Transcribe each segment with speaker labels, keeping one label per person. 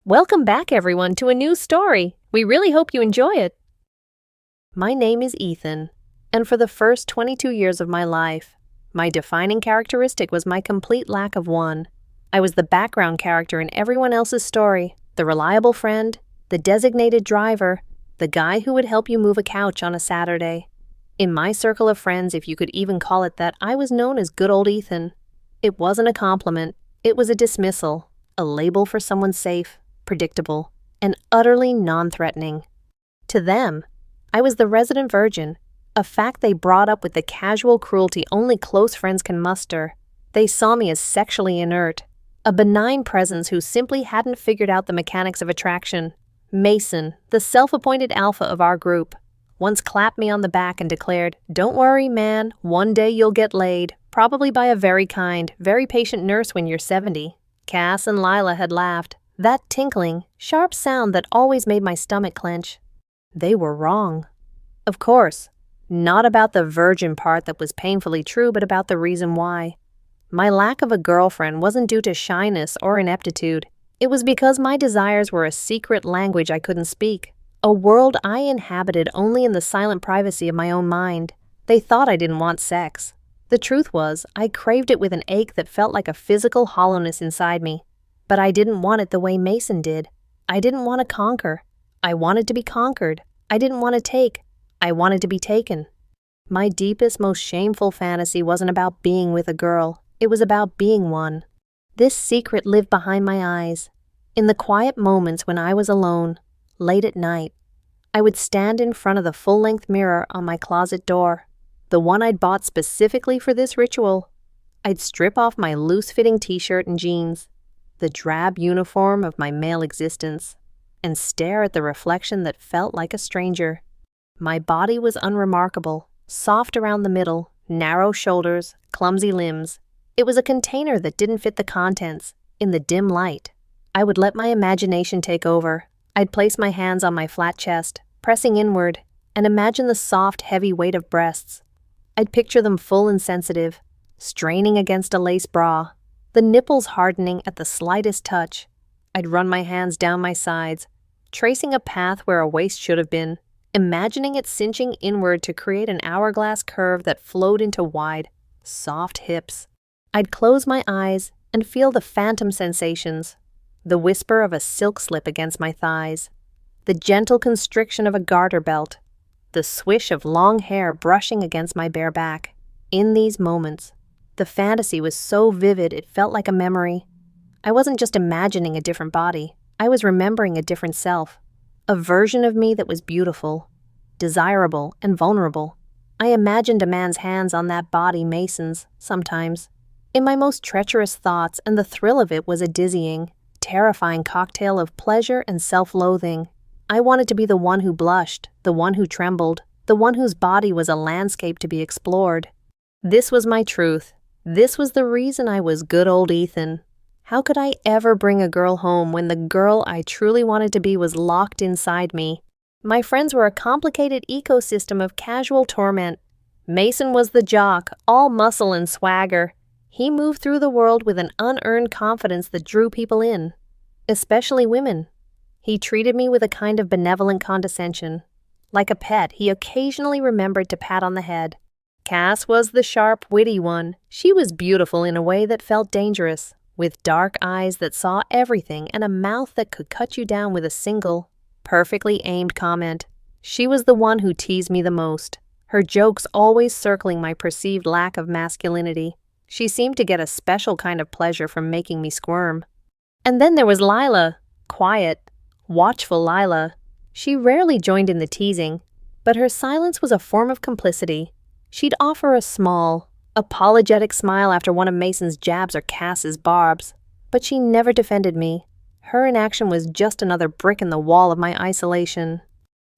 Speaker 1: Welcome back, everyone, to a new story. We really hope you enjoy it. My name is Ethan, and for the first 22 years of my life, my defining characteristic was my complete lack of one. I was the background character in everyone else's story, the reliable friend, the designated driver, the guy who would help you move a couch on a Saturday. In my circle of friends, if you could even call it that, I was known as good old Ethan. It wasn't a compliment, it was a dismissal, a label for someone safe, predictable, and utterly non-threatening. To them, I was the resident virgin, a fact they brought up with the casual cruelty only close friends can muster. They saw me as sexually inert, a benign presence who simply hadn't figured out the mechanics of attraction. Mason, the self-appointed alpha of our group, once clapped me on the back and declared, "Don't worry, man, one day you'll get laid, probably by a very kind, very patient nurse when you're 70. Cass and Lila had laughed, that tinkling, sharp sound that always made my stomach clench. They were wrong. Of course, not about the virgin part that was painfully true, but about the reason why. My lack of a girlfriend wasn't due to shyness or ineptitude. It was because my desires were a secret language I couldn't speak, a world I inhabited only in the silent privacy of my own mind. They thought I didn't want sex. The truth was, I craved it with an ache that felt like a physical hollowness inside me. But I didn't want it the way Mason did. I didn't want to conquer. I wanted to be conquered. I didn't want to take. I wanted to be taken. My deepest, most shameful fantasy wasn't about being with a girl. It was about being one. This secret lived behind my eyes. In the quiet moments when I was alone, late at night, I would stand in front of the full-length mirror on my closet door, the one I'd bought specifically for this ritual. I'd strip off my loose-fitting t-shirt and jeans, the drab uniform of my male existence, and stare at the reflection that felt like a stranger. My body was unremarkable, soft around the middle, narrow shoulders, clumsy limbs. It was a container that didn't fit the contents. In the dim light, I would let my imagination take over. I'd place my hands on my flat chest, pressing inward, and imagine the soft, heavy weight of breasts. I'd picture them full and sensitive, straining against a lace bra, the nipples hardening at the slightest touch. I'd run my hands down my sides, tracing a path where a waist should have been, imagining it cinching inward to create an hourglass curve that flowed into wide, soft hips. I'd close my eyes and feel the phantom sensations, the whisper of a silk slip against my thighs, the gentle constriction of a garter belt, the swish of long hair brushing against my bare back. In these moments, the fantasy was so vivid it felt like a memory. I wasn't just imagining a different body, I was remembering a different self, a version of me that was beautiful, desirable, and vulnerable. I imagined a man's hands on that body, Mason's, sometimes. In my most treacherous thoughts, and the thrill of it was a dizzying, terrifying cocktail of pleasure and self-loathing. I wanted to be the one who blushed, the one who trembled, the one whose body was a landscape to be explored. This was my truth. This was the reason I was good old Ethan. How could I ever bring a girl home when the girl I truly wanted to be was locked inside me? My friends were a complicated ecosystem of casual torment. Mason was the jock, all muscle and swagger. He moved through the world with an unearned confidence that drew people in, especially women. He treated me with a kind of benevolent condescension. Like a pet, he occasionally remembered to pat on the head. Cass was the sharp, witty one. She was beautiful in a way that felt dangerous, with dark eyes that saw everything and a mouth that could cut you down with a single, perfectly aimed comment. She was the one who teased me the most, her jokes always circling my perceived lack of masculinity. She seemed to get a special kind of pleasure from making me squirm. And then there was Lila, quiet, watchful Lila. She rarely joined in the teasing, but her silence was a form of complicity. She'd offer a small, apologetic smile after one of Mason's jabs or Cass's barbs, but she never defended me. Her inaction was just another brick in the wall of my isolation.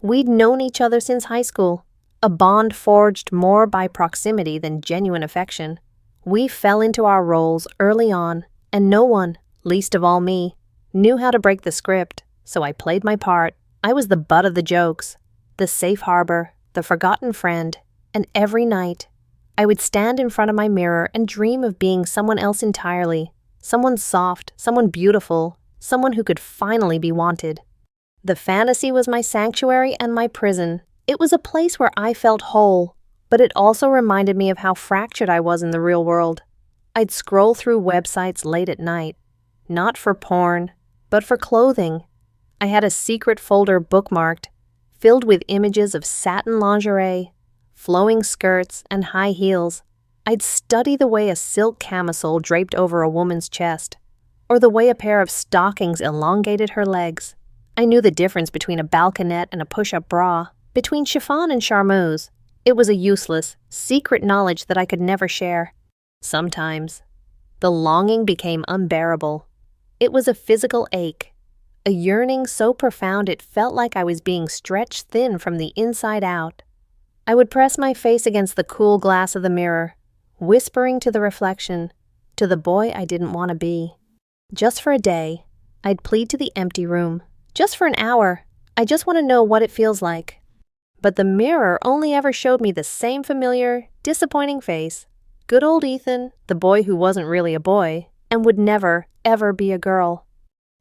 Speaker 1: We'd known each other since high school, a bond forged more by proximity than genuine affection. We fell into our roles early on, and no one, least of all me, knew how to break the script, so I played my part. I was the butt of the jokes, the safe harbor, the forgotten friend, and every night, I would stand in front of my mirror and dream of being someone else entirely, someone soft, someone beautiful, someone who could finally be wanted. The fantasy was my sanctuary and my prison. It was a place where I felt whole, but it also reminded me of how fractured I was in the real world. I'd scroll through websites late at night, not for porn, but for clothing. I had a secret folder bookmarked, filled with images of satin lingerie, flowing skirts, and high heels. I'd study the way a silk camisole draped over a woman's chest, or the way a pair of stockings elongated her legs. I knew the difference between a balconette and a push-up bra, between chiffon and charmeuse. It was a useless, secret knowledge that I could never share. Sometimes, the longing became unbearable. It was a physical ache, a yearning so profound it felt like I was being stretched thin from the inside out. I would press my face against the cool glass of the mirror, whispering to the reflection, to the boy I didn't want to be. Just for a day, I'd plead to the empty room. Just for an hour, I just want to know what it feels like. But the mirror only ever showed me the same familiar, disappointing face. Good old Ethan, the boy who wasn't really a boy, and would never, ever be a girl.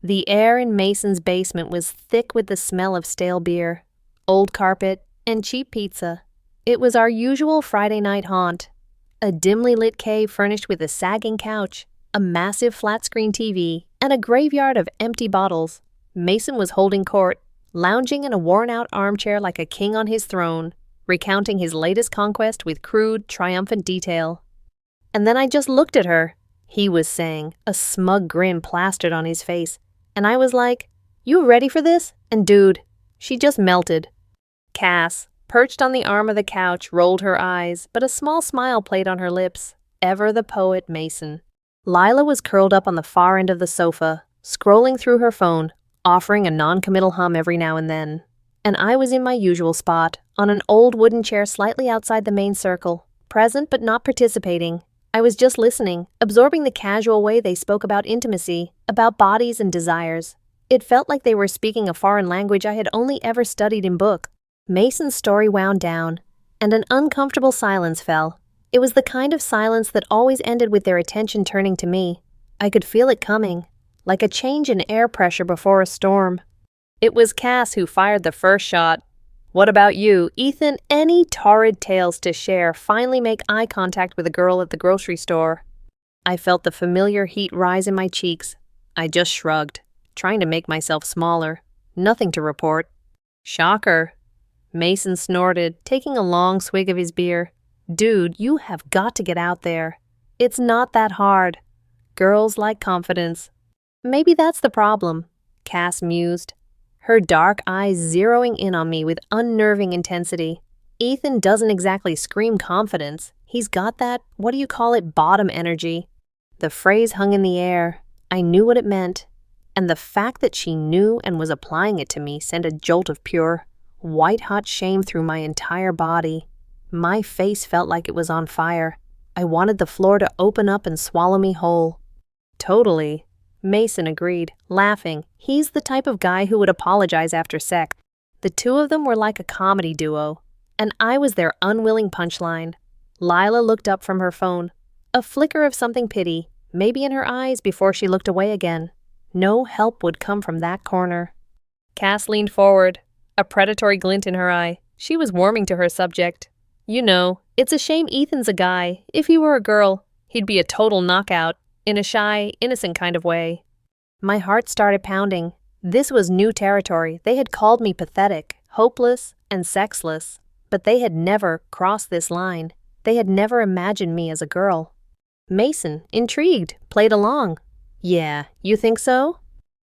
Speaker 1: The air in Mason's basement was thick with the smell of stale beer, old carpet, and cheap pizza. It was our usual Friday night haunt. A dimly lit cave furnished with a sagging couch, a massive flat-screen TV, and a graveyard of empty bottles. Mason was holding court, lounging in a worn-out armchair like a king on his throne, recounting his latest conquest with crude, triumphant detail. And then I just looked at her, he was saying, a smug grin plastered on his face, and I was like, "You ready for this?" And dude, she just melted. Cass, perched on the arm of the couch, rolled her eyes, but a small smile played on her lips. Ever the poet Mason. Lila was curled up on the far end of the sofa, scrolling through her phone, offering a non-committal hum every now and then. And I was in my usual spot, on an old wooden chair slightly outside the main circle, present but not participating. I was just listening, absorbing the casual way they spoke about intimacy, about bodies and desires. It felt like they were speaking a foreign language I had only ever studied in book. Mason's story wound down, and an uncomfortable silence fell. It was the kind of silence that always ended with their attention turning to me. I could feel it coming, like a change in air pressure before a storm. It was Cass who fired the first shot. "What about you, Ethan? Any torrid tales to share?" Finally make eye contact with a girl at the grocery store. I felt the familiar heat rise in my cheeks. I just shrugged, trying to make myself smaller. Nothing to report. "Shocker." Mason snorted, taking a long swig of his beer. "Dude, you have got to get out there. It's not that hard. Girls like confidence." "Maybe that's the problem," Cass mused, her dark eyes zeroing in on me with unnerving intensity. "Ethan doesn't exactly scream confidence. He's got that, bottom energy." The phrase hung in the air. I knew what it meant. And the fact that she knew and was applying it to me sent a jolt of pure, white-hot shame through my entire body. My face felt like it was on fire. I wanted the floor to open up and swallow me whole. "Totally," Mason agreed, laughing. He's the type of guy who would apologize after sex. The two of them were like a comedy duo, and I was their unwilling punchline. Lila looked up from her phone, a flicker of something pity, maybe in her eyes before she looked away again. No help would come from that corner. Cass leaned forward, a predatory glint in her eye. She was warming to her subject. "You know, it's a shame Ethan's a guy. If he were a girl, he'd be a total knockout. In a shy, innocent kind of way." My heart started pounding. This was new territory. They had called me pathetic, hopeless, and sexless, but they had never crossed this line. They had never imagined me as a girl. Mason, intrigued, played along. "Yeah, you think so?"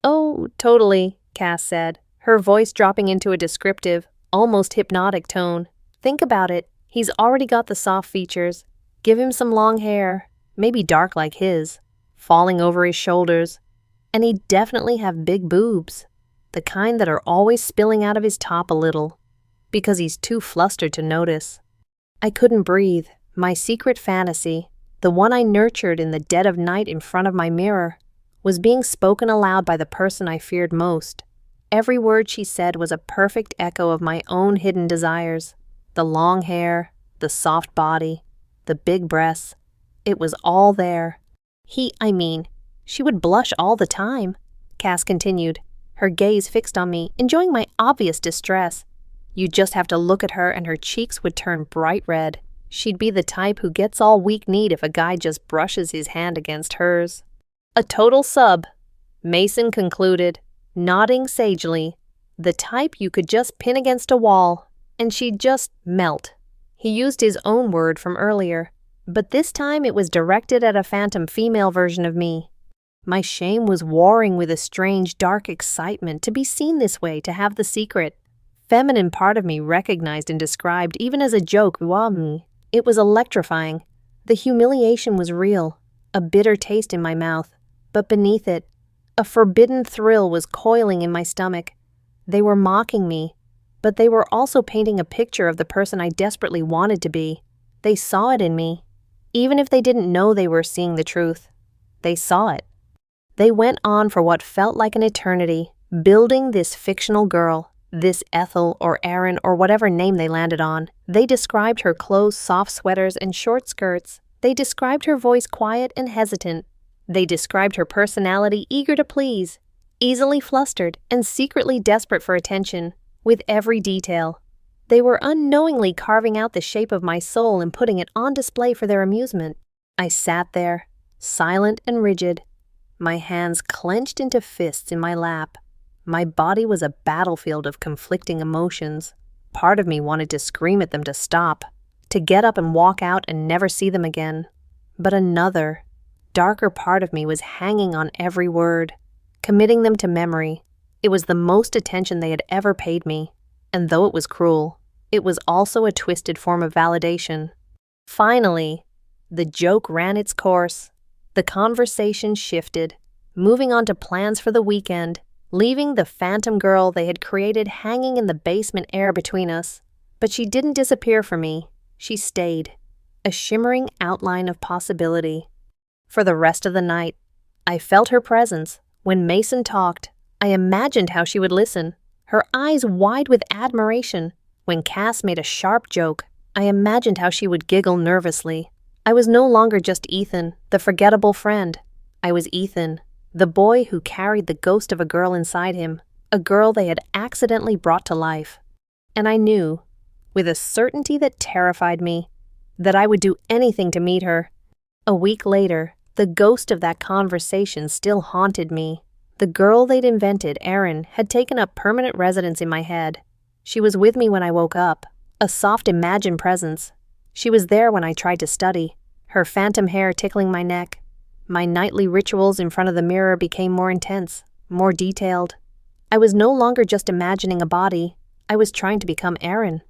Speaker 1: "Oh, totally," Cass said, her voice dropping into a descriptive, almost hypnotic tone. "Think about it. He's already got the soft features. Give him some long hair, maybe dark like his, falling over his shoulders. And he'd definitely have big boobs, the kind that are always spilling out of his top a little, because he's too flustered to notice." I couldn't breathe. My secret fantasy, the one I nurtured in the dead of night in front of my mirror, was being spoken aloud by the person I feared most. Every word she said was a perfect echo of my own hidden desires. The long hair, the soft body, the big breasts. It was all there. She would blush all the time. Cass continued, her gaze fixed on me, enjoying my obvious distress. You'd just have to look at her and her cheeks would turn bright red. She'd be the type who gets all weak-kneed if a guy just brushes his hand against hers. A total sub, Mason concluded, nodding sagely. The type you could just pin against a wall, and she'd just melt. He used his own word from earlier, but this time it was directed at a phantom female version of me. My shame was warring with a strange, dark excitement to be seen this way, to have the secret. Feminine part of me recognized and described, even as a joke, me. It was electrifying. The humiliation was real, a bitter taste in my mouth, but beneath it, a forbidden thrill was coiling in my stomach. They were mocking me, but they were also painting a picture of the person I desperately wanted to be. They saw it in me. Even if they didn't know they were seeing the truth, they saw it. They went on for what felt like an eternity, building this fictional girl, this Ethel or Erin or whatever name they landed on. They described her clothes, soft sweaters, and short skirts. They described her voice quiet and hesitant. They described her personality eager to please, easily flustered, and secretly desperate for attention, with every detail. They were unknowingly carving out the shape of my soul and putting it on display for their amusement. I sat there, silent and rigid, my hands clenched into fists in my lap. My body was a battlefield of conflicting emotions. Part of me wanted to scream at them to stop, to get up and walk out and never see them again. But another, darker part of me was hanging on every word, committing them to memory. It was the most attention they had ever paid me, and though it was cruel, it was also a twisted form of validation. Finally, the joke ran its course. The conversation shifted, moving on to plans for the weekend, leaving the phantom girl they had created hanging in the basement air between us. But she didn't disappear for me. She stayed, a shimmering outline of possibility. For the rest of the night, I felt her presence. When Mason talked, I imagined how she would listen, her eyes wide with admiration. When Cass made a sharp joke, I imagined how she would giggle nervously. I was no longer just Ethan, the forgettable friend. I was Ethan, the boy who carried the ghost of a girl inside him, a girl they had accidentally brought to life. And I knew, with a certainty that terrified me, that I would do anything to meet her. A week later, the ghost of that conversation still haunted me. The girl they'd invented, Erin, had taken up permanent residence in my head. She was with me when I woke up, a soft imagined presence. She was there when I tried to study, her phantom hair tickling my neck. My nightly rituals in front of the mirror became more intense, more detailed. I was no longer just imagining a body. I was trying to become Erin.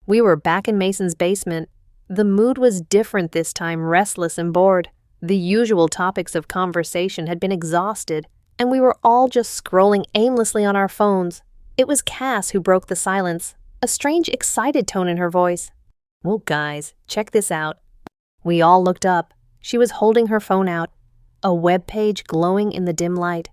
Speaker 1: We were back in Mason's basement. The mood was different this time, restless and bored. The usual topics of conversation had been exhausted, and we were all just scrolling aimlessly on our phones. It was Cass who broke the silence, a strange, excited tone in her voice. "Well, guys, check this out." We all looked up. She was holding her phone out, a web page glowing in the dim light.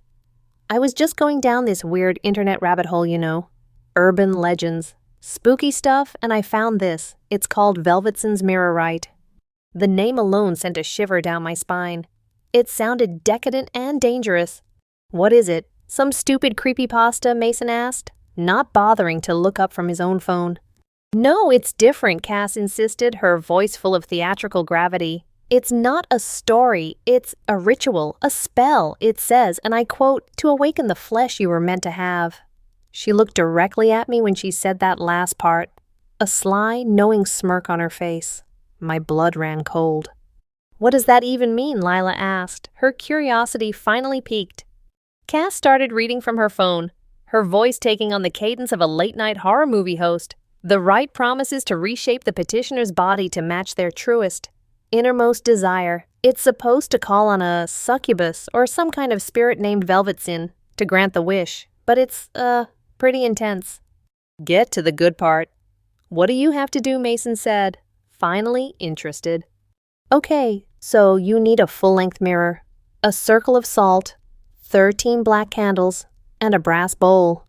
Speaker 1: I was just going down this weird internet rabbit hole, you know. Urban legends, spooky stuff, and I found this. It's called Velvetson's Mirror Right. The name alone sent a shiver down my spine. It sounded decadent and dangerous. "What is it? Some stupid creepypasta?" Mason asked, not bothering to look up from his own phone. "No, it's different," Cass insisted, her voice full of theatrical gravity. "It's not a story, it's a ritual, a spell. It says, and I quote, 'to awaken the flesh you were meant to have.'" She looked directly at me when she said that last part, a sly, knowing smirk on her face. My blood ran cold. "What does that even mean?" Lila asked, her curiosity finally piqued. Cass started reading from her phone, her voice taking on the cadence of a late-night horror movie host. "The rite promises to reshape the petitioner's body to match their truest, innermost desire. It's supposed to call on a succubus or some kind of spirit named Velvetson to grant the wish, but it's, pretty intense." "Get to the good part. What do you have to do?" Mason said, finally interested. "Okay, so you need a full-length mirror, a circle of salt, 13 black candles, and a brass bowl."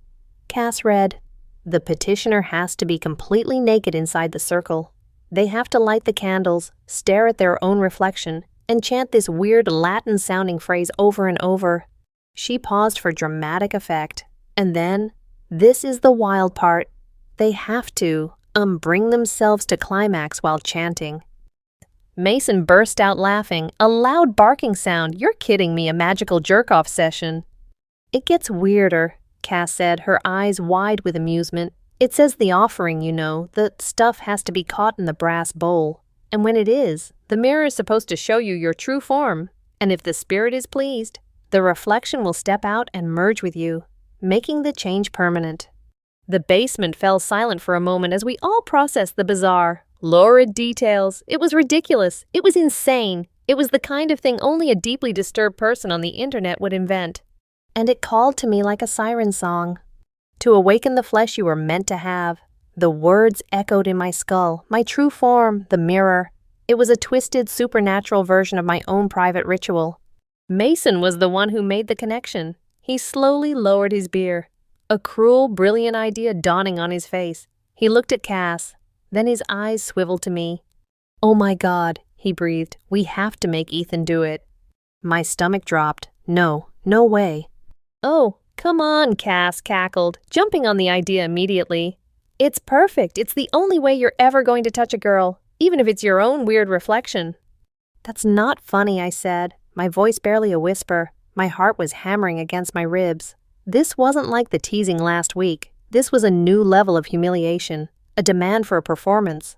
Speaker 1: Cass read, "The petitioner has to be completely naked inside the circle. They have to light the candles, stare at their own reflection, and chant this weird Latin-sounding phrase over and over. She paused for dramatic effect. And then, this is the wild part, they have to bring themselves to climax while chanting. Mason burst out laughing, a loud barking sound. You're kidding me, a magical jerk-off session. It gets weirder, Cass said, her eyes wide with amusement. It says the offering, you know, the stuff has to be caught in the brass bowl. And when it is, the mirror is supposed to show you your true form. And if the spirit is pleased, the reflection will step out and merge with you, making the change permanent. The basement fell silent for a moment as we all processed the bizarre, lurid details. It was ridiculous. It was insane. It was the kind of thing only a deeply disturbed person on the internet would invent. And it called to me like a siren song. To awaken the flesh you were meant to have. The words echoed in my skull, my true form, the mirror. It was a twisted, supernatural version of my own private ritual. Mason was the one who made the connection. He slowly lowered his beer, a cruel, brilliant idea dawning on his face. He looked at Cass, then his eyes swiveled to me. "Oh my God," he breathed, "we have to make Ethan do it." My stomach dropped. No way. "Oh, come on," Cass cackled, jumping on the idea immediately. "It's perfect. It's the only way you're ever going to touch a girl, even if it's your own weird reflection." "That's not funny," I said, my voice barely a whisper. My heart was hammering against my ribs. This wasn't like the teasing last week. This was a new level of humiliation, a demand for a performance.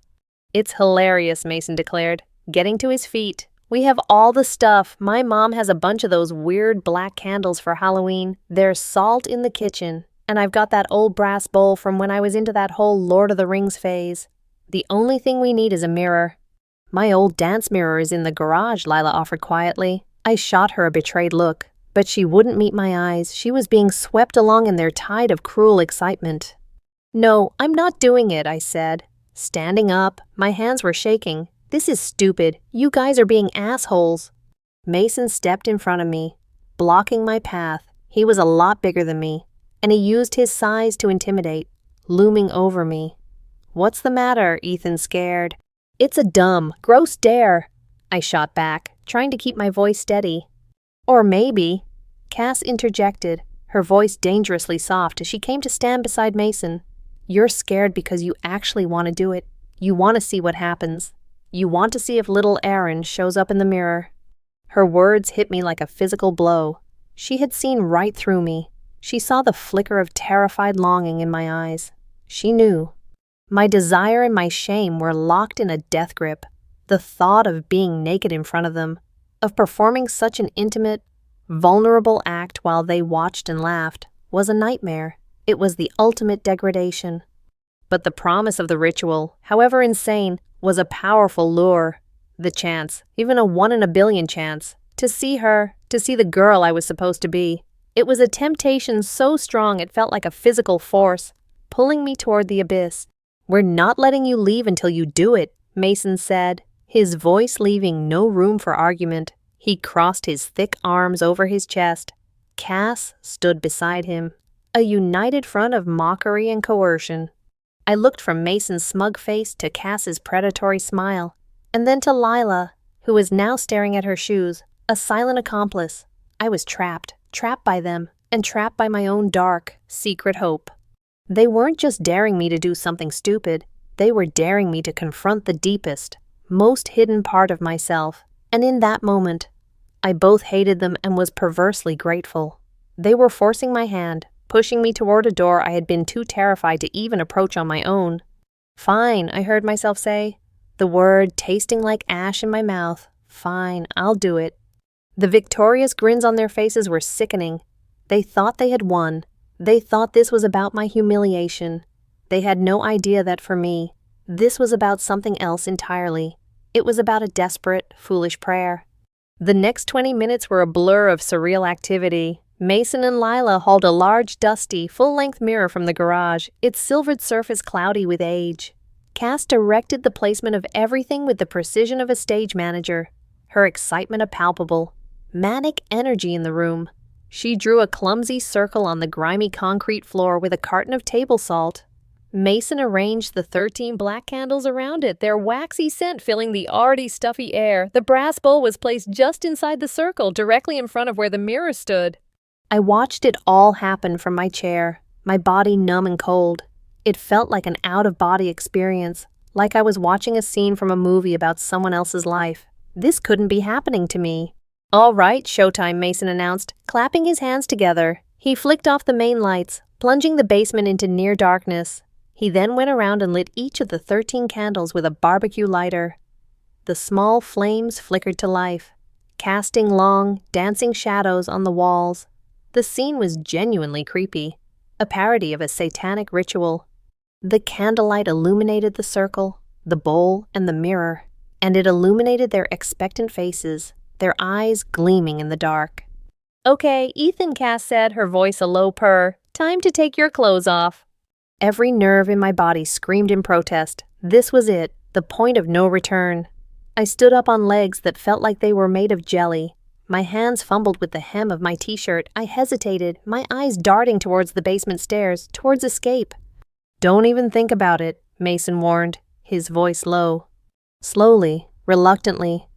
Speaker 1: "It's hilarious," Mason declared, getting to his feet. "We have all the stuff. My mom has a bunch of those weird black candles for Halloween. There's salt in the kitchen. And I've got that old brass bowl from when I was into that whole Lord of the Rings phase. The only thing we need is a mirror." "My old dance mirror is in the garage," Lila offered quietly. I shot her a betrayed look, but she wouldn't meet my eyes. She was being swept along in their tide of cruel excitement. "No, I'm not doing it," I said. Standing up, my hands were shaking. "This is stupid. You guys are being assholes." Mason stepped in front of me, blocking my path. He was a lot bigger than me, and he used his size to intimidate, looming over me. "What's the matter?" Ethan scared. "It's a dumb, gross dare," I shot back, trying to keep my voice steady. "Or maybe," Cass interjected, her voice dangerously soft as she came to stand beside Mason. "You're scared because you actually want to do it. You want to see what happens. You want to see if little Aaron shows up in the mirror." Her words hit me like a physical blow. She had seen right through me. She saw the flicker of terrified longing in my eyes. She knew. My desire and my shame were locked in a death grip. The thought of being naked in front of them, of performing such an intimate, vulnerable act while they watched and laughed, was a nightmare. It was the ultimate degradation. But the promise of the ritual, however insane, was a powerful lure. The chance, even a 1 in a billion chance, to see her, to see the girl I was supposed to be. It was a temptation so strong it felt like a physical force, pulling me toward the abyss. "We're not letting you leave until you do it," Mason said, his voice leaving no room for argument. He crossed his thick arms over his chest. Cass stood beside him, a united front of mockery and coercion. I looked from Mason's smug face to Cass's predatory smile, and then to Lila, who was now staring at her shoes, a silent accomplice. I was trapped by them, and trapped by my own dark, secret hope. They weren't just daring me to do something stupid. They were daring me to confront the deepest, most hidden part of myself. And in that moment, I both hated them and was perversely grateful. They were forcing my hand, pushing me toward a door I had been too terrified to even approach on my own. "Fine," I heard myself say, the word tasting like ash in my mouth. "Fine, I'll do it." The victorious grins on their faces were sickening. They thought they had won. They thought this was about my humiliation. They had no idea that for me, this was about something else entirely. It was about a desperate, foolish prayer. The next 20 minutes were a blur of surreal activity. Mason and Lila hauled a large, dusty, full-length mirror from the garage, its silvered surface cloudy with age. Cass directed the placement of everything with the precision of a stage manager, her excitement palpable. Manic energy in the room. She drew a clumsy circle on the grimy concrete floor with a carton of table salt. Mason arranged the 13 black candles around it, their waxy scent filling the already stuffy air. The brass bowl was placed just inside the circle, directly in front of where the mirror stood. I watched it all happen from my chair, my body numb and cold. It felt like an out-of-body experience, like I was watching a scene from a movie about someone else's life. This couldn't be happening to me. "All right, showtime," Mason announced, clapping his hands together. He flicked off the main lights, plunging the basement into near darkness. He then went around and lit each of the 13 candles with a barbecue lighter. The small flames flickered to life, casting long, dancing shadows on the walls. The scene was genuinely creepy, a parody of a satanic ritual. The candlelight illuminated the circle, the bowl, and the mirror, and it illuminated their expectant faces, their eyes gleaming in the dark. "Okay, Ethan," Cass said, her voice a low purr. "Time to take your clothes off." Every nerve in my body screamed in protest. This was it, the point of no return. I stood up on legs that felt like they were made of jelly. My hands fumbled with the hem of my t-shirt. I hesitated, my eyes darting towards the basement stairs, towards escape. "Don't even think about it," Mason warned, his voice low. Slowly, reluctantly,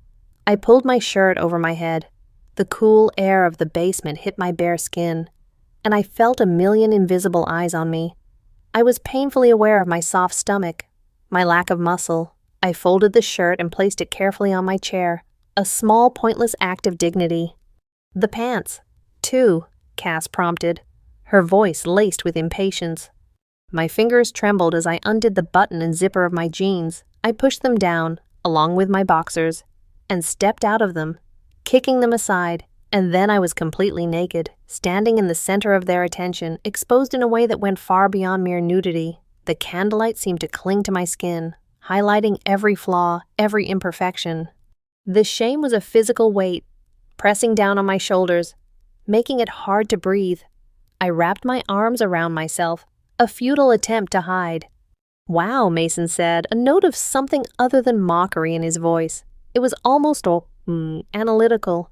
Speaker 1: I pulled my shirt over my head. The cool air of the basement hit my bare skin, and I felt a million invisible eyes on me. I was painfully aware of my soft stomach, my lack of muscle. I folded the shirt and placed it carefully on my chair, a small, pointless act of dignity. "The pants, too," Cass prompted, her voice laced with impatience. My fingers trembled as I undid the button and zipper of my jeans. I pushed them down, along with my boxers, and stepped out of them, kicking them aside, and then I was completely naked, standing in the center of their attention, exposed in a way that went far beyond mere nudity. The candlelight seemed to cling to my skin, highlighting every flaw, every imperfection. The shame was a physical weight, pressing down on my shoulders, making it hard to breathe. I wrapped my arms around myself, a futile attempt to hide. "Wow," Mason said, a note of something other than mockery in his voice. It was almost analytical.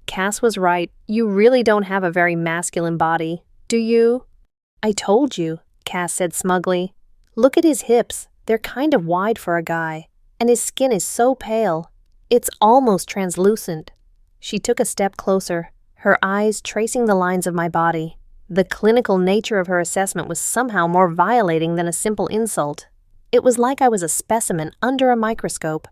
Speaker 1: "Cass was right. You really don't have a very masculine body, do you?" "I told you," Cass said smugly. "Look at his hips. They're kind of wide for a guy, and his skin is so pale. It's almost translucent." She took a step closer, her eyes tracing the lines of my body. The clinical nature of her assessment was somehow more violating than a simple insult. It was like I was a specimen under a microscope.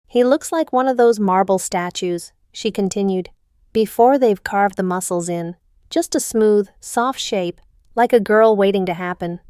Speaker 1: "He looks like one of those marble statues," she continued, "before they've carved the muscles in. Just a smooth, soft shape, like a girl waiting to happen."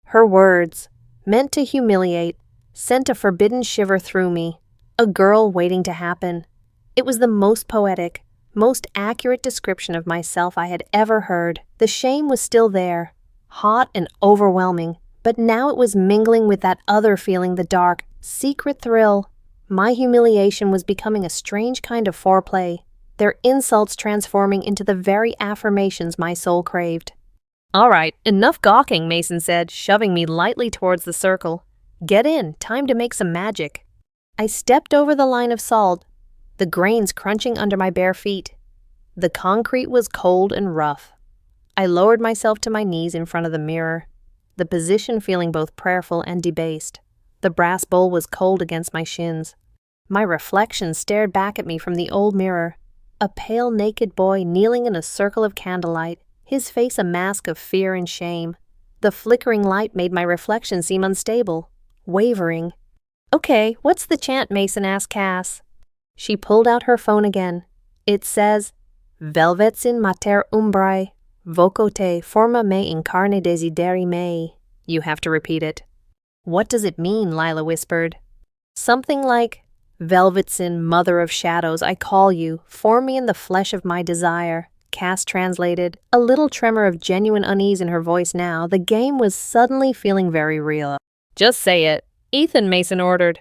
Speaker 1: Her words, meant to humiliate, sent a forbidden shiver through me. A girl waiting to happen. It was the most poetic, most accurate description of myself I had ever heard. The shame was still there, hot and overwhelming, but now it was mingling with that other feeling, the dark, secret thrill. My humiliation was becoming a strange kind of foreplay, their insults transforming into the very affirmations my soul craved. "All right, enough gawking," Mason said, shoving me lightly towards the circle. "Get in, time to make some magic." I stepped over the line of salt, the grains crunching under my bare feet. The concrete was cold and rough. I lowered myself to my knees in front of the mirror, the position feeling both prayerful and debased. The brass bowl was cold against my shins. My reflection stared back at me from the old mirror, a pale naked boy kneeling in a circle of candlelight, his face a mask of fear and shame. The flickering light made my reflection seem unstable, wavering. "Okay, what's the chant?" Mason asked Cass. She pulled out her phone again. "It says, Velvets in mater umbrae, voco te forma me in carne desideri mei." You have to repeat it. "What does it mean?" Lila whispered. "Something like, Velvetsin, mother of shadows, I call you, form me in the flesh of my desire," Cass translated, a little tremor of genuine unease in her voice now. The game was suddenly feeling very real. "Just say it," Ethan, Mason ordered.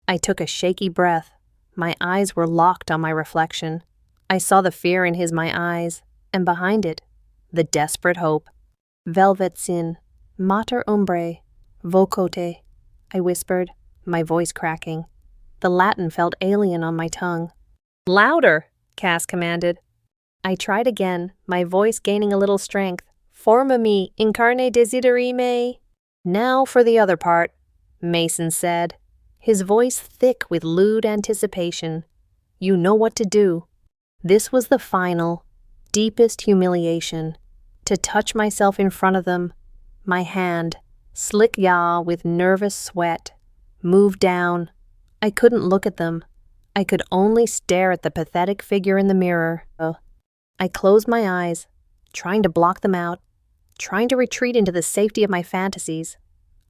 Speaker 1: I took a shaky breath. My eyes were locked on my reflection. I saw the fear in my eyes, and behind it, the desperate hope. "Velvetsin, mater umbrae, voco te," I whispered, my voice cracking. The Latin felt alien on my tongue. "Louder," Cass commanded. I tried again, my voice gaining a little strength. "Forma me in carne desideri mei." "Now for the other part," Mason said, his voice thick with lewd anticipation. "You know what to do." This was the final, deepest humiliation, to touch myself in front of them, my hand, slick yaw with nervous sweat, moved down. I couldn't look at them. I could only stare at the pathetic figure in the mirror. I closed my eyes, trying to block them out, trying to retreat into the safety of my fantasies.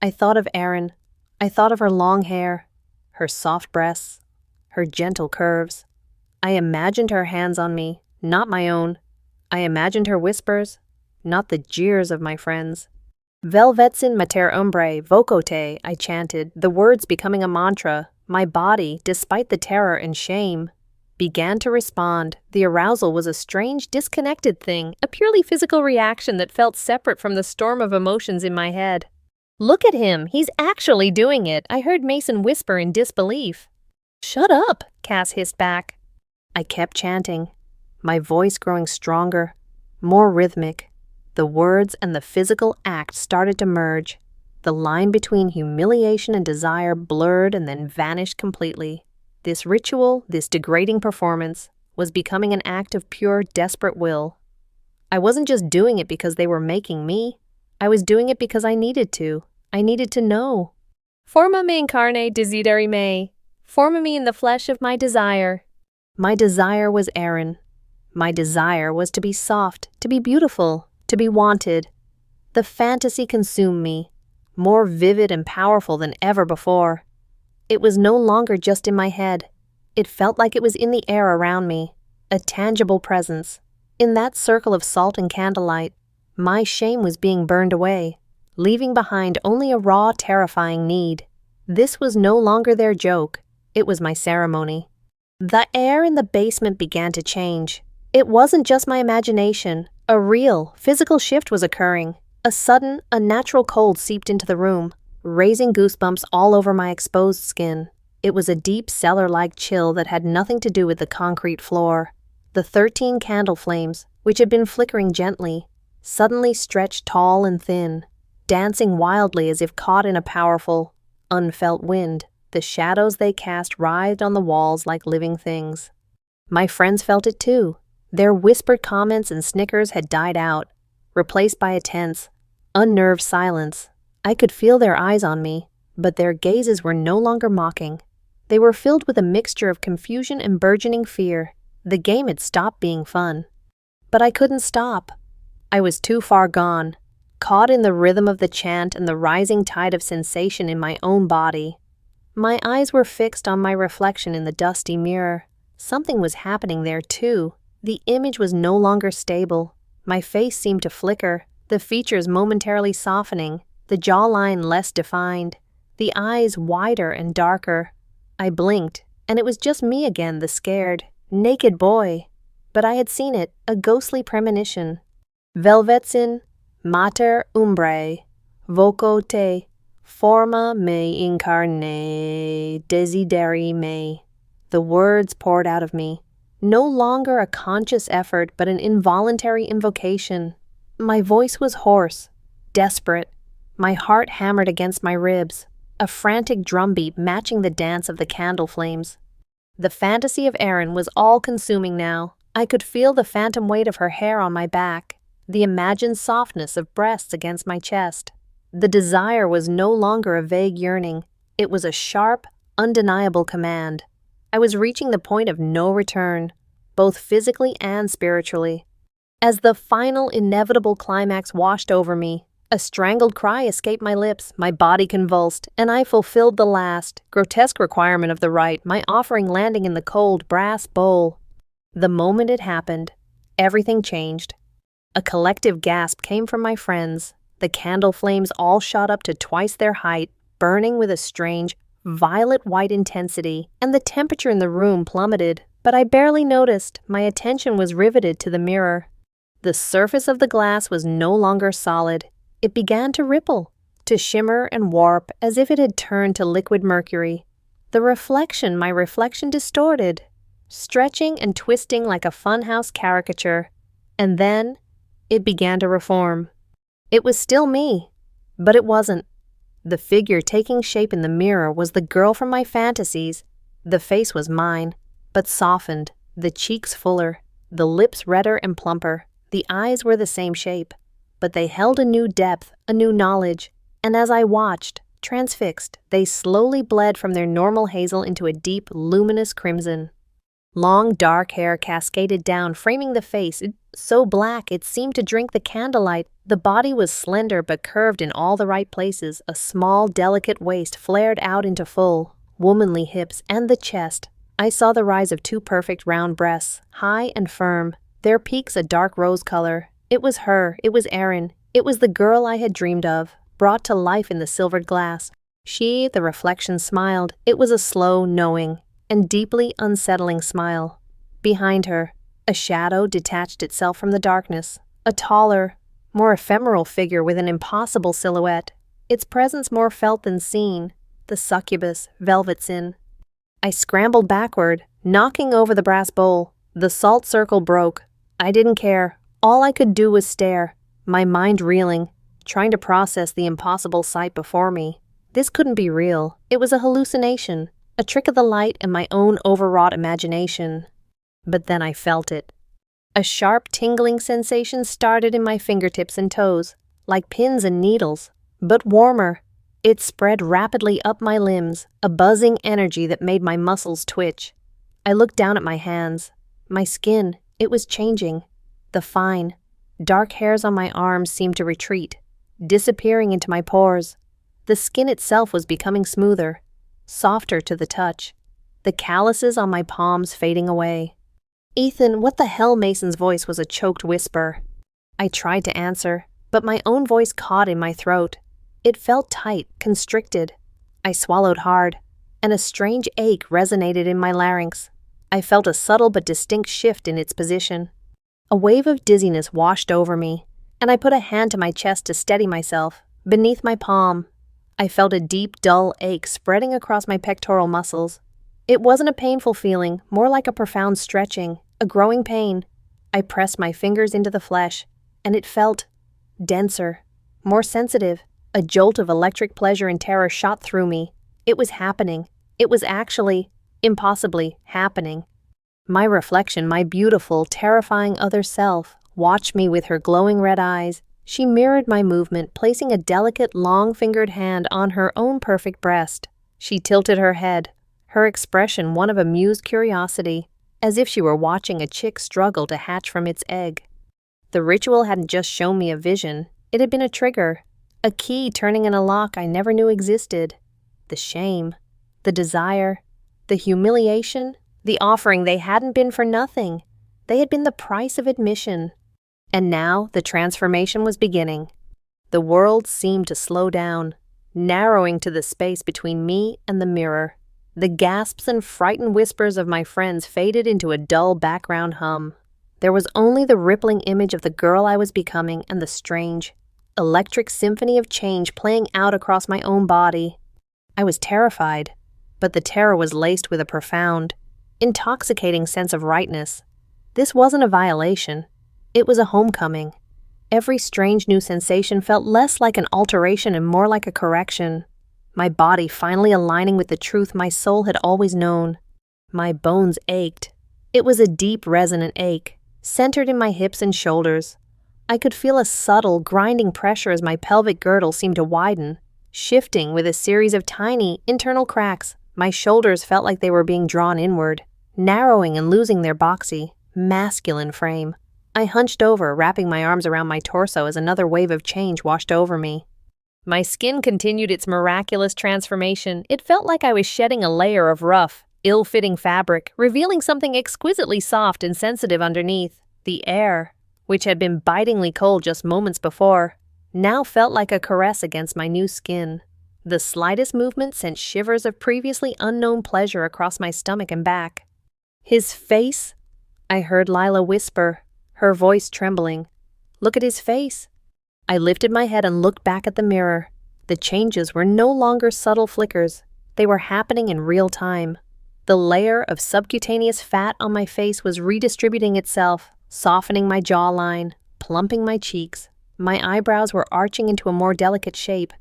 Speaker 1: I thought of Erin. I thought of her long hair, her soft breasts, her gentle curves. I imagined her hands on me, not my own. I imagined her whispers, not the jeers of my friends. Velvetsin mater umbrae vocote, I chanted, the words becoming a mantra. My body, despite the terror and shame, began to respond. The arousal was a strange, disconnected thing, a purely physical reaction that felt separate from the storm of emotions in my head. "Look at him, he's actually doing it," I heard Mason whisper in disbelief. "Shut up," Cass hissed back. I kept chanting, my voice growing stronger, more rhythmic. The words and the physical act started to merge. The line between humiliation and desire blurred and then vanished completely. This ritual, this degrading performance, was becoming an act of pure, desperate will. I wasn't just doing it because they were making me. I was doing it because I needed to. I needed to know. Forma me in carne desideri me. Forma me in the flesh of my desire. My desire was Erin. My desire was to be soft, to be beautiful, to be wanted. The fantasy consumed me, more vivid and powerful than ever before. It was no longer just in my head. It felt like it was in the air around me, a tangible presence. In that circle of salt and candlelight, my shame was being burned away, leaving behind only a raw, terrifying need. This was no longer their joke. It was my ceremony. The air in the basement began to change. It wasn't just my imagination. A real, physical shift was occurring. A sudden, unnatural cold seeped into the room, raising goosebumps all over my exposed skin. It was a deep cellar-like chill that had nothing to do with the concrete floor. The 13 candle flames, which had been flickering gently, suddenly stretched tall and thin, dancing wildly as if caught in a powerful, unfelt wind. The shadows they cast writhed on the walls like living things. My friends felt it too. Their whispered comments and snickers had died out, replaced by a tense, unnerved silence. I could feel their eyes on me, but their gazes were no longer mocking. They were filled with a mixture of confusion and burgeoning fear. The game had stopped being fun. But I couldn't stop. I was too far gone, caught in the rhythm of the chant and the rising tide of sensation in my own body. My eyes were fixed on my reflection in the dusty mirror. Something was happening there too. The image was no longer stable. My face seemed to flicker, the features momentarily softening, the jawline less defined, the eyes wider and darker. I blinked, and it was just me again, the scared, naked boy. But I had seen it, a ghostly premonition. Velvetsin, mater umbrae, voco te, forma me in carne desideri me. The words poured out of me. No longer a conscious effort, but an involuntary invocation. My voice was hoarse, desperate. My heart hammered against my ribs, a frantic drumbeat matching the dance of the candle flames. The fantasy of Erin was all-consuming now. I could feel the phantom weight of her hair on my back, the imagined softness of breasts against my chest. The desire was no longer a vague yearning. It was a sharp, undeniable command. I was reaching the point of no return, both physically and spiritually. As the final, inevitable climax washed over me, a strangled cry escaped my lips, my body convulsed, and I fulfilled the last, grotesque requirement of the rite, my offering landing in the cold, brass bowl. The moment it happened, everything changed. A collective gasp came from my friends. The candle flames all shot up to twice their height, burning with a strange, violet-white intensity, and the temperature in the room plummeted, but I barely noticed. My attention was riveted to the mirror. The surface of the glass was no longer solid. It began to ripple, to shimmer and warp as if it had turned to liquid mercury. My reflection distorted, stretching and twisting like a funhouse caricature. And then, it began to reform. It was still me, but it wasn't. The figure taking shape in the mirror was the girl from my fantasies. The face was mine, but softened, the cheeks fuller, The lips redder and plumper, the eyes were the same shape, but they held a new depth, a new knowledge, and as I watched, transfixed, they slowly bled from their normal hazel into a deep, luminous crimson. Long, dark hair cascaded down, framing the face, so black it seemed to drink the candlelight. The body was slender but curved in all the right places. A small, delicate waist flared out into full, womanly hips, and the chest. I saw the rise of two perfect round breasts, high and firm, their peaks a dark rose color. It was her, it was Erin, it was the girl I had dreamed of, brought to life in the silvered glass. She, the reflection, smiled. It was a slow, knowing, and deeply unsettling smile. Behind her, a shadow detached itself from the darkness, a taller, more ephemeral figure with an impossible silhouette, its presence more felt than seen, the succubus, velvet sin. I scrambled backward, knocking over the brass bowl. The salt circle broke. I didn't care. All I could do was stare, my mind reeling, trying to process the impossible sight before me. This couldn't be real. It was a hallucination, a trick of the light and my own overwrought imagination. But then I felt it. A sharp, tingling sensation started in my fingertips and toes, like pins and needles, but warmer. It spread rapidly up my limbs, a buzzing energy that made my muscles twitch. I looked down at my hands. My skin, it was changing. The fine, dark hairs on my arms seemed to retreat, disappearing into my pores. The skin itself was becoming smoother, softer to the touch, the calluses on my palms fading away. "Ethan, what the hell?" Mason's voice was a choked whisper. I tried to answer, but my own voice caught in my throat. It felt tight, constricted. I swallowed hard, and a strange ache resonated in my larynx. I felt a subtle but distinct shift in its position. A wave of dizziness washed over me, and I put a hand to my chest to steady myself. Beneath my palm, I felt a deep, dull ache spreading across my pectoral muscles. It wasn't a painful feeling, more like a profound stretching, a growing pain. I pressed my fingers into the flesh, and it felt denser, more sensitive. A jolt of electric pleasure and terror shot through me. It was happening. It was actually, impossibly, happening. My reflection, my beautiful, terrifying other self, watched me with her glowing red eyes. She mirrored my movement, placing a delicate, long-fingered hand on her own perfect breast. She tilted her head, her expression one of amused curiosity, as if she were watching a chick struggle to hatch from its egg. The ritual hadn't just shown me a vision, it had been a trigger. A key turning in a lock I never knew existed. The shame, the desire, the humiliation, the offering, they hadn't been for nothing. They had been the price of admission. And now the transformation was beginning. The world seemed to slow down, narrowing to the space between me and the mirror. The gasps and frightened whispers of my friends faded into a dull background hum. There was only the rippling image of the girl I was becoming and the strange, electric symphony of change playing out across my own body. I was terrified, but the terror was laced with a profound, intoxicating sense of rightness. This wasn't a violation. It was a homecoming. Every strange new sensation felt less like an alteration and more like a correction. My body finally aligning with the truth my soul had always known. My bones ached. It was a deep, resonant ache, centered in my hips and shoulders. I could feel a subtle, grinding pressure as my pelvic girdle seemed to widen, shifting with a series of tiny, internal cracks. My shoulders felt like they were being drawn inward, narrowing and losing their boxy, masculine frame. I hunched over, wrapping my arms around my torso as another wave of change washed over me. My skin continued its miraculous transformation. It felt like I was shedding a layer of rough, ill-fitting fabric, revealing something exquisitely soft and sensitive underneath. The air, which had been bitingly cold just moments before, now felt like a caress against my new skin. The slightest movement sent shivers of previously unknown pleasure across my stomach and back. "His face?" I heard Lila whisper, her voice trembling. "Look at his face." I lifted my head and looked back at the mirror. The changes were no longer subtle flickers. They were happening in real time. The layer of subcutaneous fat on my face was redistributing itself, softening my jawline, plumping my cheeks. My eyebrows were arching into a more delicate shape,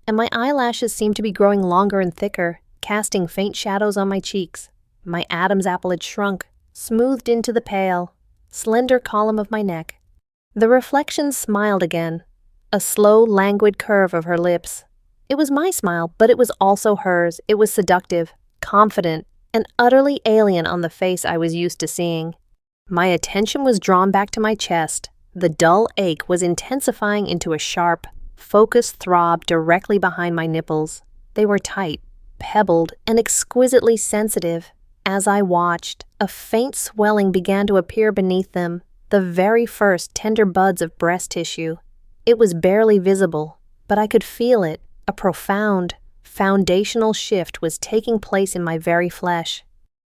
Speaker 1: and my eyelashes seemed to be growing longer and thicker, casting faint shadows on my cheeks. My Adam's apple had shrunk, smoothed into the pale, slender column of my neck. The reflection smiled again, a slow, languid curve of her lips. It was my smile, but it was also hers. It was seductive, confident, and utterly alien on the face I was used to seeing. My attention was drawn back to my chest. The dull ache was intensifying into a sharp, focused throb directly behind my nipples. They were tight, pebbled, and exquisitely sensitive. As I watched, a faint swelling began to appear beneath them, the very first tender buds of breast tissue. It was barely visible, but I could feel it. A profound, foundational shift was taking place in my very flesh.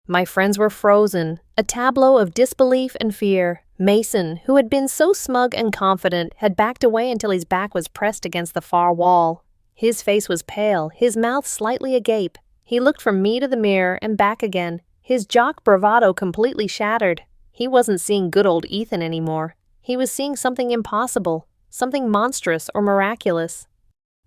Speaker 1: My friends were frozen, a tableau of disbelief and fear. Mason, who had been so smug and confident, had backed away until his back was pressed against the far wall. His face was pale, his mouth slightly agape. He looked from me to the mirror and back again, his jock bravado completely shattered. He wasn't seeing good old Ethan anymore. He was seeing something impossible, something monstrous or miraculous.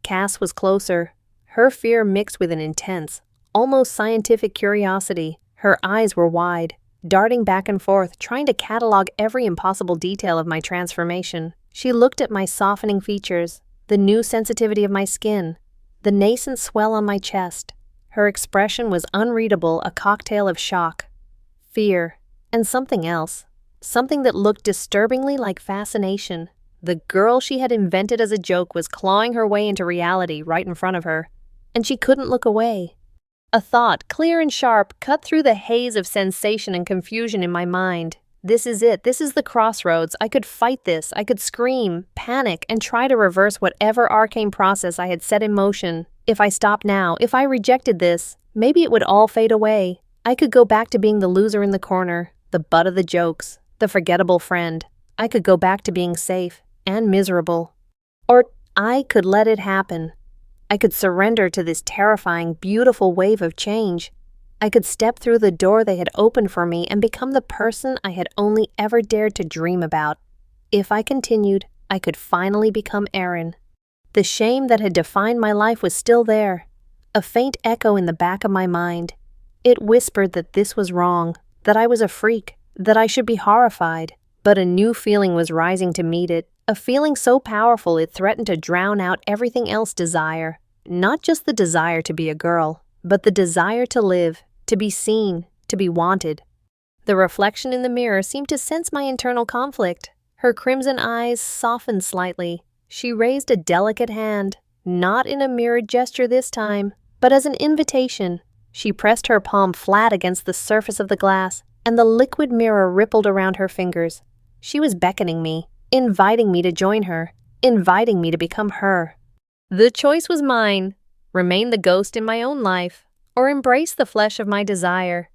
Speaker 1: Cass was closer, her fear mixed with an intense, almost scientific curiosity. Her eyes were wide, darting back and forth, trying to catalog every impossible detail of my transformation. She looked at my softening features, the new sensitivity of my skin, the nascent swell on my chest. Her expression was unreadable, a cocktail of shock, fear, and something else, something that looked disturbingly like fascination. The girl she had invented as a joke was clawing her way into reality right in front of her, and she couldn't look away. A thought, clear and sharp, cut through the haze of sensation and confusion in my mind. This is it. This is the crossroads. I could fight this. I could scream, panic, and try to reverse whatever arcane process I had set in motion. If I stopped now, if I rejected this, maybe it would all fade away. I could go back to being the loser in the corner, the butt of the jokes, the forgettable friend. I could go back to being safe and miserable. Or I could let it happen. I could surrender to this terrifying, beautiful wave of change. I could step through the door they had opened for me and become the person I had only ever dared to dream about. If I continued, I could finally become Erin. The shame that had defined my life was still there, a faint echo in the back of my mind. It whispered that this was wrong, that I was a freak, that I should be horrified. But a new feeling was rising to meet it, a feeling so powerful it threatened to drown out everything else desire. Not just the desire to be a girl, but the desire to live, to be seen, to be wanted. The reflection in the mirror seemed to sense my internal conflict. Her crimson eyes softened slightly. She raised a delicate hand, not in a mirrored gesture this time, but as an invitation. She pressed her palm flat against the surface of the glass, and the liquid mirror rippled around her fingers. She was beckoning me, inviting me to join her, inviting me to become her. The choice was mine: remain the ghost in my own life, or embrace the flesh of my desire.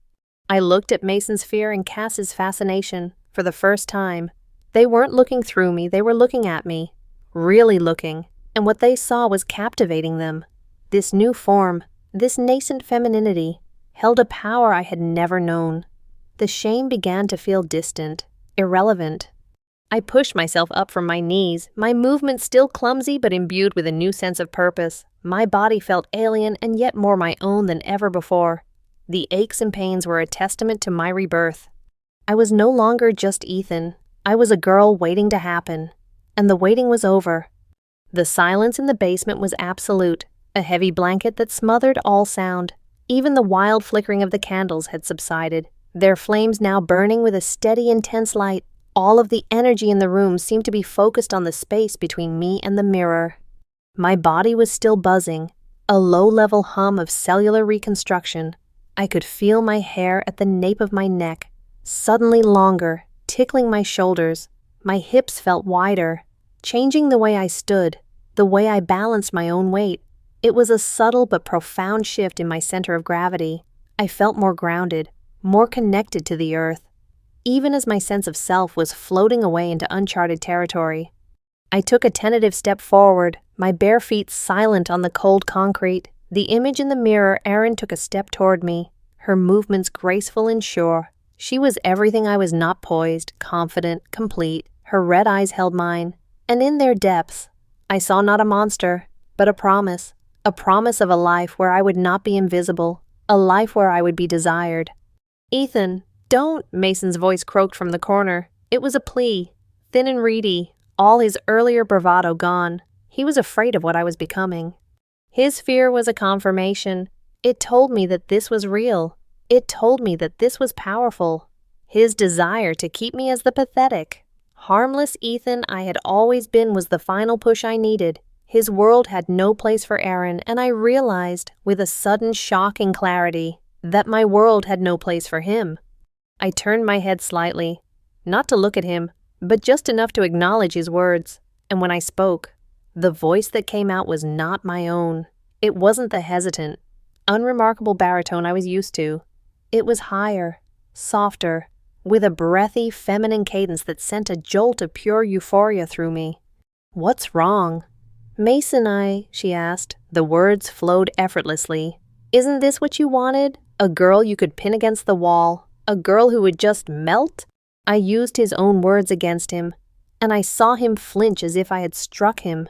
Speaker 1: I looked at Mason's fear and Cass's fascination for the first time. They weren't looking through me, they were looking at me, really looking, and what they saw was captivating them. This new form, this nascent femininity, held a power I had never known. The shame began to feel distant, irrelevant. I pushed myself up from my knees, my movements still clumsy but imbued with a new sense of purpose. My body felt alien and yet more my own than ever before. The aches and pains were a testament to my rebirth. I was no longer just Ethan. I was a girl waiting to happen. And the waiting was over. The silence in the basement was absolute, a heavy blanket that smothered all sound. Even the wild flickering of the candles had subsided, their flames now burning with a steady, intense light. All of the energy in the room seemed to be focused on the space between me and the mirror. My body was still buzzing, a low-level hum of cellular reconstruction. I could feel my hair at the nape of my neck, suddenly longer, tickling my shoulders. My hips felt wider, changing the way I stood, the way I balanced my own weight. It was a subtle but profound shift in my center of gravity. I felt more grounded, more connected to the earth, even as my sense of self was floating away into uncharted territory. I took a tentative step forward, my bare feet silent on the cold concrete. The image in the mirror, Erin took a step toward me, her movements graceful and sure. She was everything I was not: poised, confident, complete. Her red eyes held mine, and in their depths, I saw not a monster, but a promise of a life where I would not be invisible, a life where I would be desired. "Ethan, don't," Mason's voice croaked from the corner. It was a plea, thin and reedy, all his earlier bravado gone. He was afraid of what I was becoming. His fear was a confirmation. It told me that this was real. It told me that this was powerful. His desire to keep me as the pathetic, harmless Ethan I had always been was the final push I needed. His world had no place for Aaron, and I realized, with a sudden shocking clarity, that my world had no place for him. I turned my head slightly, not to look at him, but just enough to acknowledge his words. And when I spoke, the voice that came out was not my own. It wasn't the hesitant, unremarkable baritone I was used to. It was higher, softer, with a breathy, feminine cadence that sent a jolt of pure euphoria through me. "What's wrong?" "Mason, she asked. The words flowed effortlessly. "Isn't this what you wanted? A girl you could pin against the wall? A girl who would just melt?" I used his own words against him, and I saw him flinch as if I had struck him.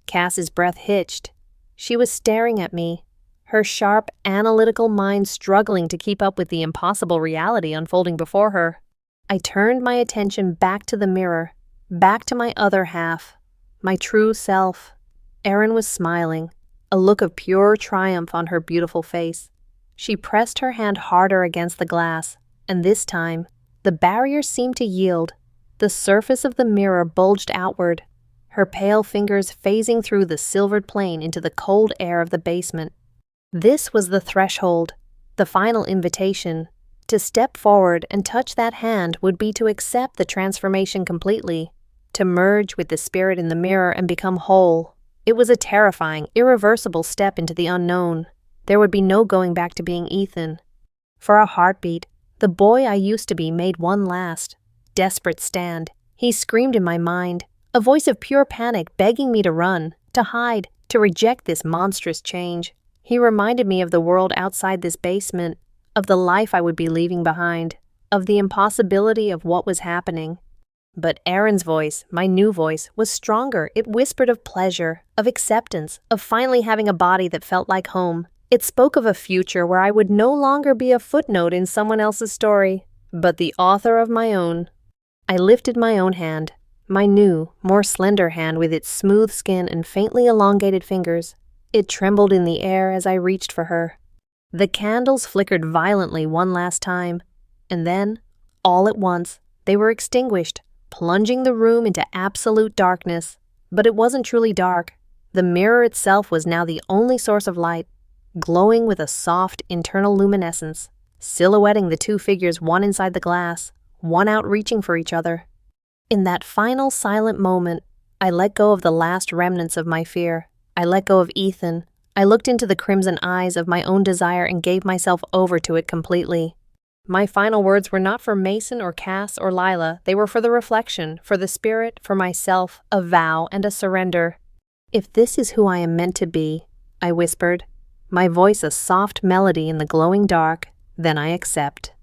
Speaker 1: Cass's breath hitched. She was staring at me, her sharp, analytical mind struggling to keep up with the impossible reality unfolding before her. I turned my attention back to the mirror, back to my other half, my true self. Erin was smiling, a look of pure triumph on her beautiful face. She pressed her hand harder against the glass, and this time, the barrier seemed to yield. The surface of the mirror bulged outward, her pale fingers phasing through the silvered plane into the cold air of the basement. This was the threshold, the final invitation. To step forward and touch that hand would be to accept the transformation completely, to merge with the spirit in the mirror and become whole. It was a terrifying, irreversible step into the unknown. There would be no going back to being Ethan. For a heartbeat, the boy I used to be made one last, desperate stand. He screamed in my mind, a voice of pure panic begging me to run, to hide, to reject this monstrous change. He reminded me of the world outside this basement, of the life I would be leaving behind, of the impossibility of what was happening. But Erin's voice, my new voice, was stronger. It whispered of pleasure, of acceptance, of finally having a body that felt like home. It spoke of a future where I would no longer be a footnote in someone else's story, but the author of my own. I lifted my own hand, my new, more slender hand with its smooth skin and faintly elongated fingers. It trembled in the air as I reached for her. The candles flickered violently one last time, and then, all at once, they were extinguished, plunging the room into absolute darkness. But it wasn't truly dark. The mirror itself was now the only source of light, glowing with a soft internal luminescence, silhouetting the two figures, one inside the glass, one out reaching for each other. In that final silent moment, I let go of the last remnants of my fear. I let go of Ethan. I looked into the crimson eyes of my own desire and gave myself over to it completely. My final words were not for Mason or Cass or Lila. They were for the reflection, for the spirit, for myself, a vow and a surrender. "If this is who I am meant to be," I whispered, my voice a soft melody in the glowing dark, "then I accept."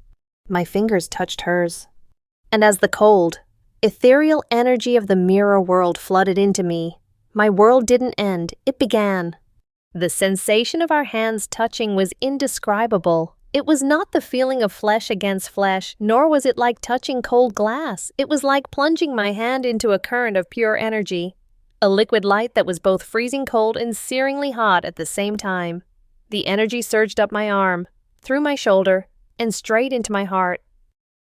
Speaker 1: My fingers touched hers. And as the cold, ethereal energy of the mirror world flooded into me, my world didn't end, it began. The sensation of our hands touching was indescribable. It was not the feeling of flesh against flesh, nor was it like touching cold glass. It was like plunging my hand into a current of pure energy, a liquid light that was both freezing cold and searingly hot at the same time. The energy surged up my arm, through my shoulder, and straight into my heart.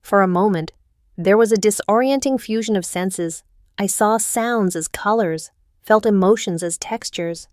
Speaker 1: For a moment, there was a disorienting fusion of senses. I saw sounds as colors, felt emotions as textures.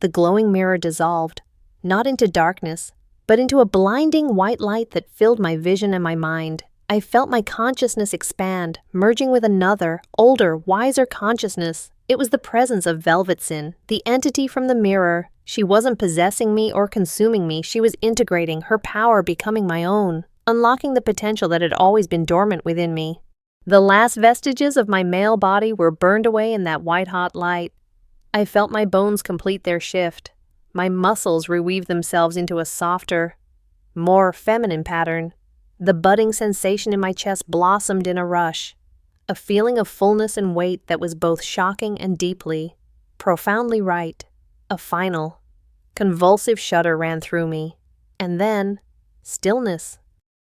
Speaker 1: The glowing mirror dissolved, not into darkness, but into a blinding white light that filled my vision and my mind. I felt my consciousness expand, merging with another, older, wiser consciousness. It was the presence of Velvetsin, the entity from the mirror. She wasn't possessing me or consuming me. She was integrating, her power becoming my own, unlocking the potential that had always been dormant within me. The last vestiges of my male body were burned away in that white-hot light. I felt my bones complete their shift. My muscles reweave themselves into a softer, more feminine pattern. The budding sensation in my chest blossomed in a rush, a feeling of fullness and weight that was both shocking and deeply, profoundly right. A final, convulsive shudder ran through me, and then, stillness.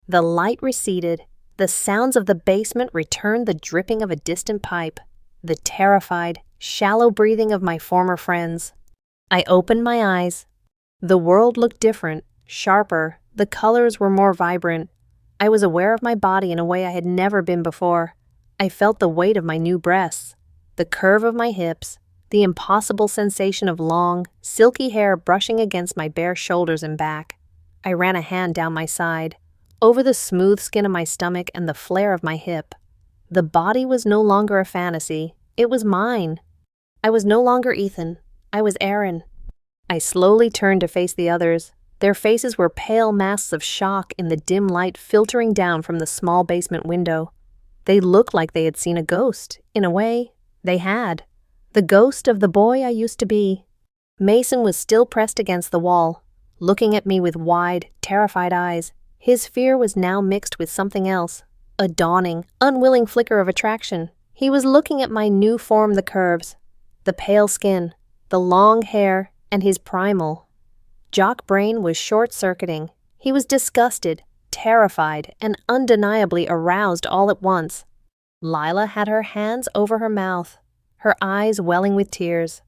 Speaker 1: The light receded, The sounds of the basement returned the dripping of a distant pipe, the terrified, shallow breathing of my former friends. I opened my eyes. The world looked different, sharper, the colors were more vibrant. I was aware of my body in a way I had never been before. I felt the weight of my new breasts, the curve of my hips, the impossible sensation of long, silky hair brushing against my bare shoulders and back. I ran a hand down my side, over the smooth skin of my stomach and the flare of my hip. The body was no longer a fantasy. It was mine. I was no longer Ethan. I was Aaron. I slowly turned to face the others. Their faces were pale masks of shock in the dim light filtering down from the small basement window. They looked like they had seen a ghost. In a way, they had. The ghost of the boy I used to be. Mason was still pressed against the wall, looking at me with wide, terrified eyes. His fear was now mixed with something else, a dawning, unwilling flicker of attraction. He was looking at my new form, the curves, the pale skin, the long hair, and his primal. Jock brain was short-circuiting. He was disgusted, terrified, and undeniably aroused all at once. Lila had her hands over her mouth, her eyes welling with tears.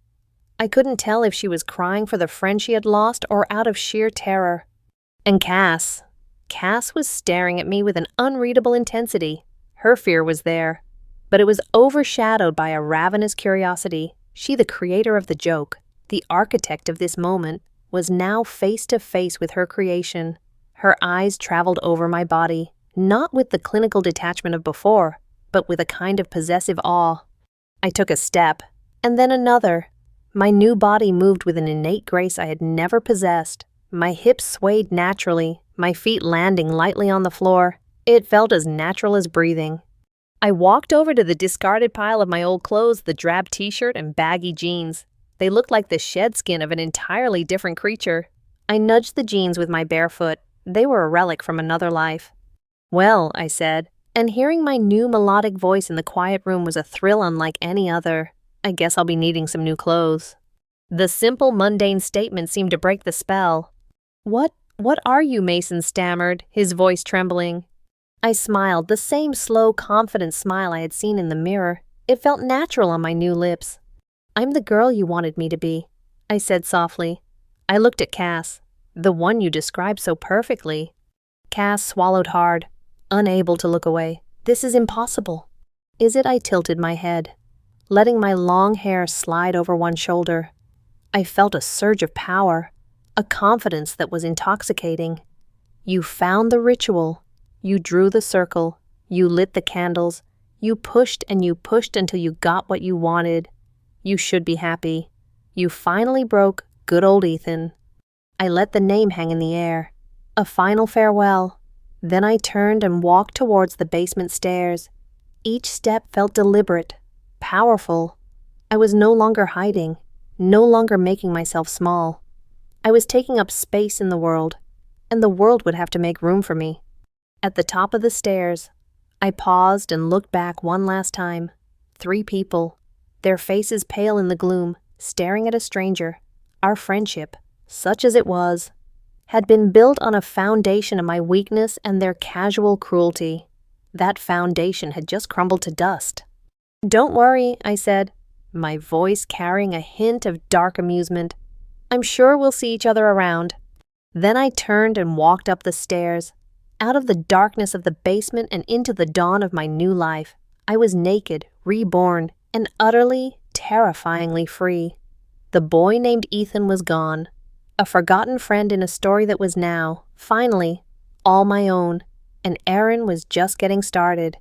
Speaker 1: I couldn't tell if she was crying for the friend she had lost or out of sheer terror. And Cass was staring at me with an unreadable intensity. Her fear was there, but it was overshadowed by a ravenous curiosity. She, the creator of the joke, the architect of this moment, was now face to face with her creation. Her eyes traveled over my body, not with the clinical detachment of before, but with a kind of possessive awe. I took a step, and then another. My new body moved with an innate grace I had never possessed. My hips swayed naturally, my feet landing lightly on the floor. It felt as natural as breathing. I walked over to the discarded pile of my old clothes, the drab t-shirt and baggy jeans. They looked like the shed skin of an entirely different creature. I nudged the jeans with my bare foot. They were a relic from another life. "Well," I said, and hearing my new melodic voice in the quiet room was a thrill unlike any other. "I guess I'll be needing some new clothes." The simple, mundane statement seemed to break the spell. What are you?" Mason stammered, his voice trembling. I smiled, the same slow, confident smile I had seen in the mirror. It felt natural on my new lips. "I'm the girl you wanted me to be," I said softly. I looked at Cass, the one you described so perfectly. Cass swallowed hard, unable to look away. "This is impossible." "Is it?" I tilted my head, letting my long hair slide over one shoulder. I felt a surge of power, a confidence that was intoxicating. "You found the ritual. You drew the circle. You lit the candles. You pushed and you pushed until you got what you wanted. You should be happy. You finally broke good old Ethan." I let the name hang in the air. A final farewell. Then I turned and walked towards the basement stairs. Each step felt deliberate, powerful. I was no longer hiding, no longer making myself small. I was taking up space in the world, and the world would have to make room for me. At the top of the stairs, I paused and looked back one last time. 3 people, their faces pale in the gloom, staring at a stranger. Our friendship, such as it was, had been built on a foundation of my weakness and their casual cruelty. That foundation had just crumbled to dust. "Don't worry," I said, my voice carrying a hint of dark amusement. "I'm sure we'll see each other around." Then I turned and walked up the stairs, out of the darkness of the basement and into the dawn of my new life. I was naked, reborn, and utterly, terrifyingly free. The boy named Ethan was gone, a forgotten friend in a story that was now, finally, all my own, and Aaron was just getting started.